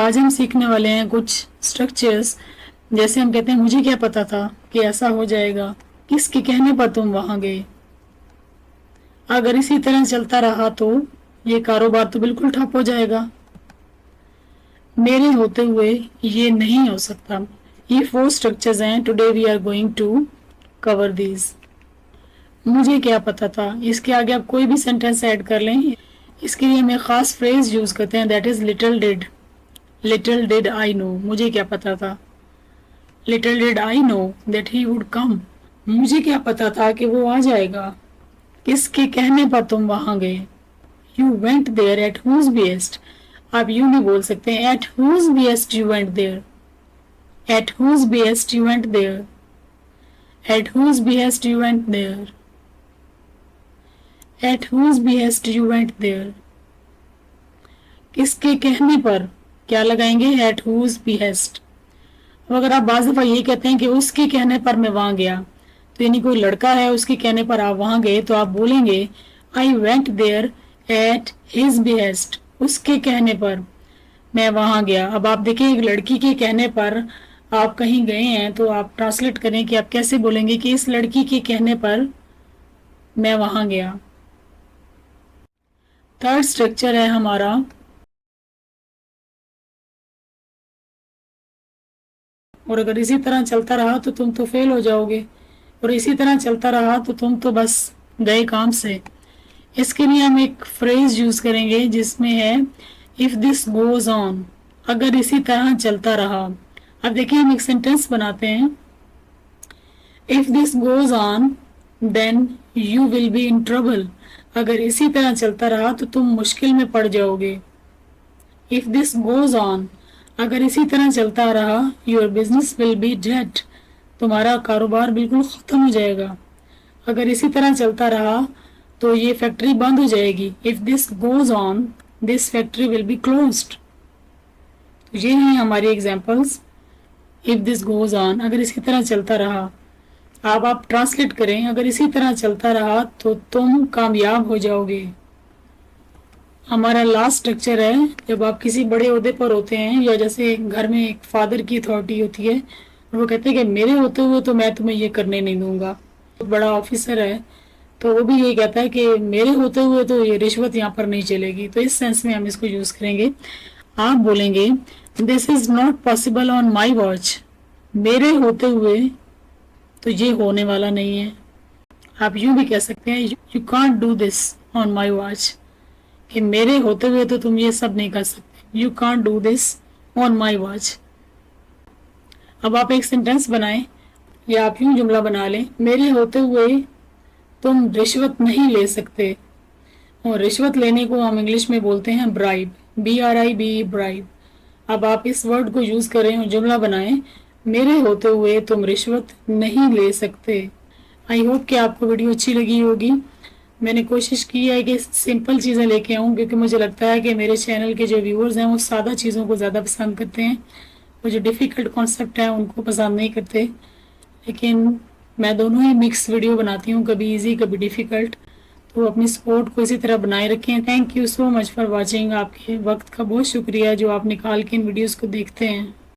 آج ہم سیکھنے والے ہیں کچھ اسٹرکچرز. جیسے ہم کہتے ہیں مجھے کیا پتا تھا کہ ایسا ہو جائے گا، کس کے کہنے پر تم وہاں گئے. اگر اسی طرح چلتا رہا تو یہ کاروبار تو بالکل ٹھپ ہو جائے گا. میرے ہوتے ہوئے یہ نہیں ہو سکتا. یہ 4 اسٹرکچرز ہیں. Today we are going to cover these. مجھے کیا پتا تھا، اس کے آگے آپ کوئی بھی سینٹینس ایڈ کر لیں. اس کے لیے ہم ایک خاص فریز یوز کرتے ہیں، that is little dad. Little dad I know, مجھے کیا پتا تھا. Little dad I know that he would come. مجھے کیا پتا تھا کہ وہ آ جائے گا. کس کے کہنے پر تم وہاں گئے. You went there at whose behest. آپ یوں بھی بول سکتے ہیں at whose behest you went there. At whose behest you went there. At whose behest you went there. At whose behest you went there. کس کے کہنے پر کیا لگائیں گے، at whose behest. اب اگر آپ بعض دفعہ یہ کہتے ہیں کہ اس کے کہنے پر میں وہاں گیا، تو یعنی کوئی لڑکا ہے اس کے کہنے پر آپ وہاں گئے، تو آپ بولیں گے I went there at his behest. اس کے کہنے پر میں وہاں گیا. اب آپ دیکھیں ایک لڑکی کے کہنے پر آپ کہیں گئے ہیں، تو آپ ٹرانسلیٹ کریں کہ آپ کیسے بولیں گے کہ اس لڑکی کے کہنے پر میں وہاں گیا. تھرڈ اسٹرکچر ہے ہمارا اور اگر اسی طرح چلتا رہا تو تم تو فیل ہو جاؤ گے، اور اسی طرح چلتا رہا تو تم تو بس گئے کام سے. اس کے لیے ہم ایک فریز یوز کریں گے جس میں ہے if this goes on. اگر اسی طرح چلتا رہا. اب دیکھیں ہم ایک سینٹینس بناتے ہیں. if this goes on then you will be in trouble. اگر اسی طرح چلتا رہا تو تم مشکل میں پڑ جاؤ گے. if this goes on. اگر اسی طرح چلتا رہا your business will be dead. تمہارا کاروبار بالکل ختم ہو جائے گا. اگر اسی طرح چلتا رہا تو یہ فیکٹری بند ہو جائے گی. if this goes on this factory will be closed. یہ ہیں ہماری examples. if this goes on اگر اسی طرح چلتا رہا. آپ ٹرانسلیٹ کریں اگر اسی طرح چلتا رہا تو تم کامیاب ہو جاؤ گے. ہمارا لاسٹ اسٹرکچر ہے جب آپ کسی بڑے عہدے پر ہوتے ہیں، یا جیسے گھر میں ایک فادر کی اتھارٹی ہوتی ہے اور وہ کہتے ہیں کہ میرے ہوتے ہوئے تو میں تمہیں یہ کرنے نہیں دوں گا. بڑا آفیسر ہے تو وہ بھی یہ کہتا ہے کہ میرے ہوتے ہوئے تو یہ رشوت یہاں پر نہیں چلے گی. تو اس سینس میں ہم اس کو یوز کریں گے. آپ بولیں گے this is not possible on my watch. میرے ہوتے ہوئے تو یہ ہونے والا نہیں ہے. آپ یوں بھی کہہ سکتے ہیں you can't do this on my watch, کہ میرے ہوتے ہوئے تو تم یہ سب نہیں کر سکتے. You can't do this on my watch. اب آپ ایک سینٹینس بنائیں یا آپ یوں جملہ بنا لیں میرے ہوتے ہوئے تم رشوت نہیں لے سکتے. اور رشوت لینے کو ہم انگلش میں بولتے ہیں برائب. BRIB bribe. اب آپ اس ورڈ کو یوز کریں اور جملہ بنائیں میرے ہوتے ہوئے تم رشوت نہیں لے سکتے. آئی ہوپ کہ آپ کو ویڈیو اچھی لگی ہوگی. میں نے کوشش کی ہے کہ سمپل چیزیں لے کے آؤں، کیونکہ مجھے لگتا ہے کہ میرے چینل کے جو ویورز ہیں وہ سادہ چیزوں کو زیادہ پسند کرتے ہیں، وہ جو ڈیفیکلٹ کانسیپٹ ہیں ان کو پسند نہیں کرتے. لیکن میں دونوں ہی مکس ویڈیو بناتی ہوں، کبھی ایزی کبھی ڈیفیکلٹ. تو اپنی سپورٹ کو اسی طرح بنائے رکھیں. Thank you so much for watching. آپ کے وقت کا بہت شکریہ جو آپ نکال کے ان ویڈیوز کو دیکھتے ہیں.